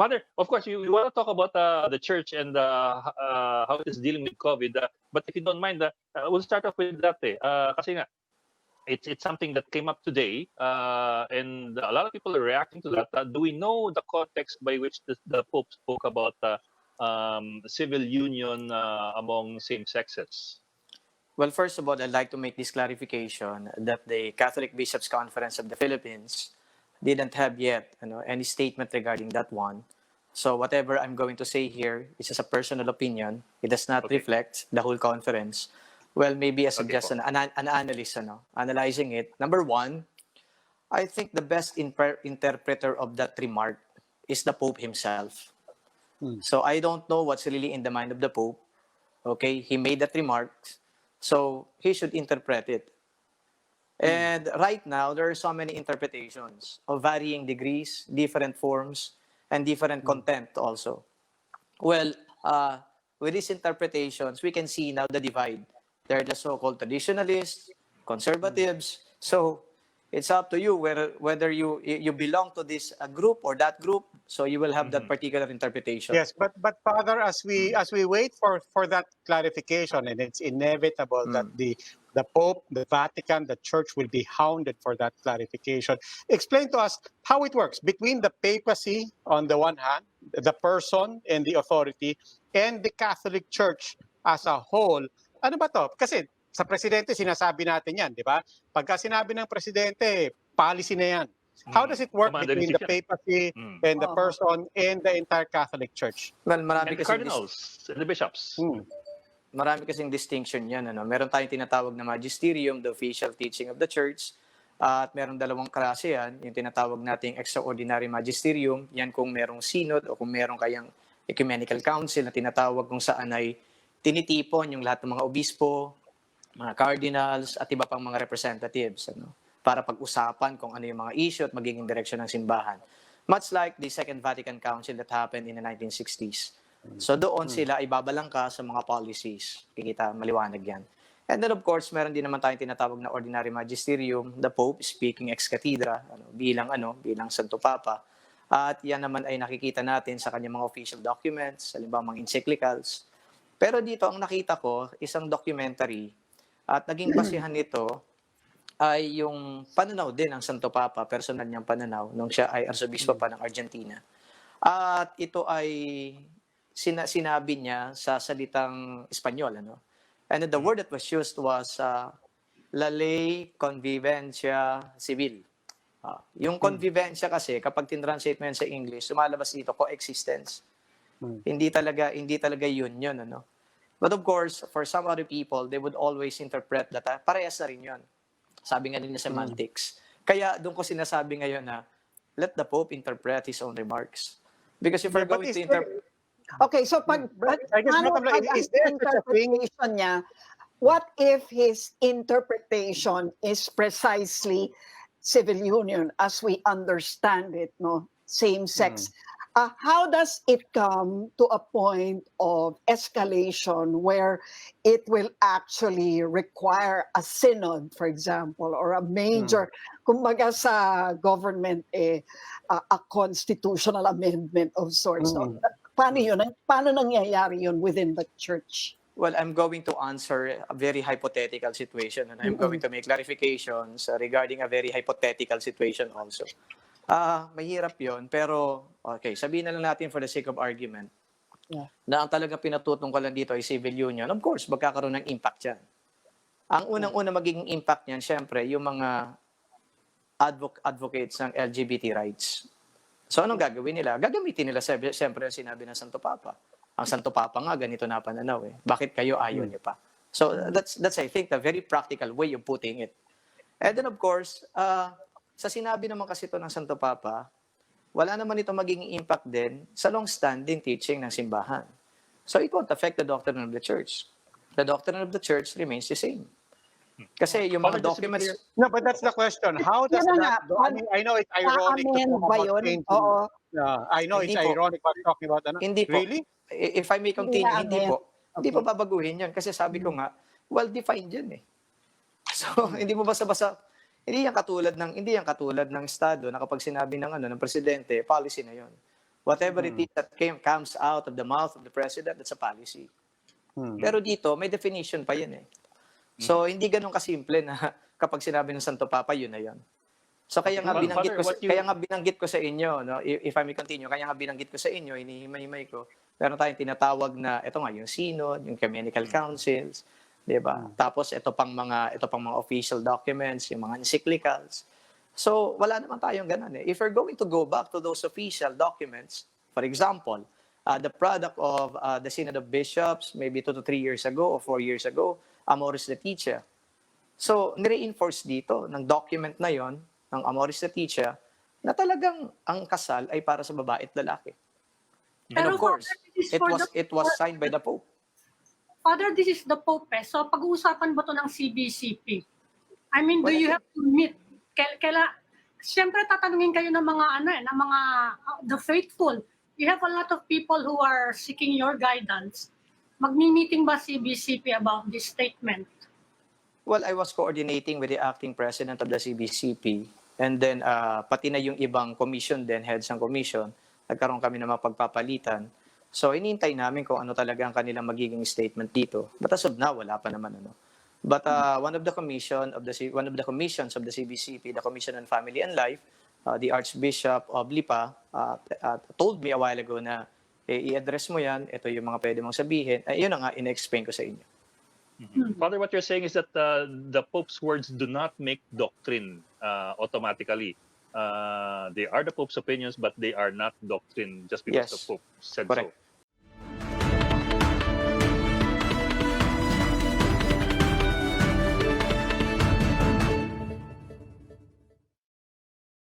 Father, of course, you want to talk about the church and how it is dealing with COVID. But if you don't mind, we'll start off with that. Kasi nga, it's something that came up today, and a lot of people are reacting to that. Do we know the context by which the Pope spoke about civil union among same sexes? Well, first of all, I'd like to make this clarification that the Catholic Bishops' Conference of the Philippines didn't have yet any statement regarding that one. So whatever I'm going to say here is just a personal opinion. It does not reflect the whole conference. Well, maybe as just an analyst, analyzing it. Number one, I think the best interpreter of that remark is the Pope himself. So I don't know what's really in the mind of the Pope. Okay, he made that remark, so he should interpret it. And right now, there are so many interpretations of varying degrees, different forms, and different content also. Well, with these interpretations, we can see now the divide. There are the so-called traditionalists, conservatives. So it's up to you whether you belong to this group or that group. So you will have that particular interpretation. Yes, but Father, as we wait for that clarification, and it's inevitable that the Pope, the Vatican, the Church will be hounded for that clarification. Explain to us how it works between the papacy on the one hand, the person and the authority, and the Catholic Church as a whole. Ano ba to? Kasi sa presidente sinasabi natin yan, di ba? Pagka sinabi ng presidente, policy na yan. How does it work between the papacy and the person and the entire Catholic Church? Well, and the cardinals and the bishops. Marami kasing distinction yan. Meron tayong tinatawag na magisterium, the official teaching of the church. At meron dalawang klase yan. Yung tinatawag nating extraordinary magisterium. Yan kung merong synod o kung merong kayang ecumenical council na tinatawag kung saan ay tinitipon yung lahat ng mga obispo, mga cardinals, at iba pang mga representatives. Para pag-usapan kung ano yung mga issue at magiging direksyon ng simbahan. Much like the Second Vatican Council that happened in the 1960s. So doon sila ay babalangka sa mga policies. Kikita, maliwanag yan. And then of course, meron din naman tayong tinatawag na ordinary magisterium, the Pope speaking ex cathedra, bilang Santo Papa. At yan naman ay nakikita natin sa kanyang mga official documents, halimbawa mga encyclicals. Pero dito ang nakita ko, isang documentary, at naging basihan nito ay yung pananaw din ng Santo Papa, personal niyang pananaw, nung siya ay arsobispo pa ng Argentina. At ito ay sinabi niya sa salitang Espanyol. And the word that was used was la ley convivencia civil. Yung convivencia kasi, kapag tinranslate mo yan sa English, sumalabas dito, coexistence. Hindi talaga union. But of course, for some other people, they would always interpret that parehas na rin yun. Sabi nga din niya semantics. Kaya doon ko sinasabi ngayon na let the Pope interpret his own remarks. Because if we're going to interpret... Okay, so is there such a thing? Niya, what if his interpretation is precisely civil union as we understand it, same sex? How does it come to a point of escalation where it will actually require a synod, for example, or a major, kumbaga sa government, a constitutional amendment of sorts? Paano nangyayari yun within the church? Well, I'm going to answer a very hypothetical situation, and I'm going to make clarifications regarding a very hypothetical situation also. Mahirap yun, pero okay, sabihin na lang natin for the sake of argument na ang talagang pinatutungkalan dito ay civil union. Of course, magkakaroon ng impact yan. Ang unang-una magiging impact niyan, syempre, yung mga advocates ng LGBT rights. So anong gagawin nila? Gagamitin nila syempre ang sinabi ng Santo Papa. Ang Santo Papa nga, ganito na pananaw eh. Bakit kayo ayaw niyo pa? So that's I think, the very practical way of putting it. And then of course, sa sinabi naman kasi ito ng Santo Papa, wala naman ito magiging impact din sa long-standing teaching ng simbahan. So it won't affect the doctrine of the Church. The doctrine of the Church remains the same. Kasi yung mga documents... No, but that's the question. How does that... I know it's ironic to talk about changing. I know it's ironic about talking about... Hindi po. Really? If I may continue, hindi po. Hindi po babaguhin yan. Kasi sabi ko nga, well-defined yan eh. So, hindi mo basta-basta... Hindi yan katulad ng Estado na kapag sinabi ng presidente, policy na yon. Whatever it is that comes out of the mouth of the president, that's a policy. Pero dito, may definition pa yun eh. So, hindi ganun kasimple na kapag sinabi ng Santo Papa, yun na yun. So, kaya nga Well, binanggit Father, ko, kaya nga binanggit ko sa inyo, no? If I may continue, kaya nga binanggit ko sa inyo, hinihimay-himay ko, meron tayong tinatawag na, ito nga, yung synod, yung ecumenical councils, di ba? Tapos, ito pang mga official documents, yung mga encyclicals. So, wala naman tayong ganun eh. If we're going to go back to those official documents, for example, the product of the Synod of Bishops, maybe 2 to 3 years ago or 4 years ago, Amoris Laetitia. So, nire-enforce dito ng document na yon ng Amoris Laetitia na talagang ang kasal ay para sa babae at lalaki. And Pero of course, Father, this is for it was signed by the Pope. Father, this is the Pope. So pag-uusapan ba to ng CBCP? I mean, do Well, you have to meet? Siyempre tatanungin kayo ng mga the faithful. You have a lot of people who are seeking your guidance. Magmi-meeting ba CBCP about this statement? Well, I was coordinating with the acting president of the CBCP and then pati na yung ibang commission din, heads ng commission, nagkaroon kami ng mga pagpapalitan. So, inintay namin kung ano talaga ang kanilang magiging statement dito. But as of now, wala pa naman ano. But one of the commissions of the CBCP, the Commission on Family and Life, the Archbishop of Lipa told me a while ago na i-address mo yan, ito yung mga pwede mong sabihin. Yun na nga, in-explain ko sa inyo. Father, what you're saying is that the Pope's words do not make doctrine automatically. They are the Pope's opinions, but they are not doctrine just because Yes. the Pope said Correct. so.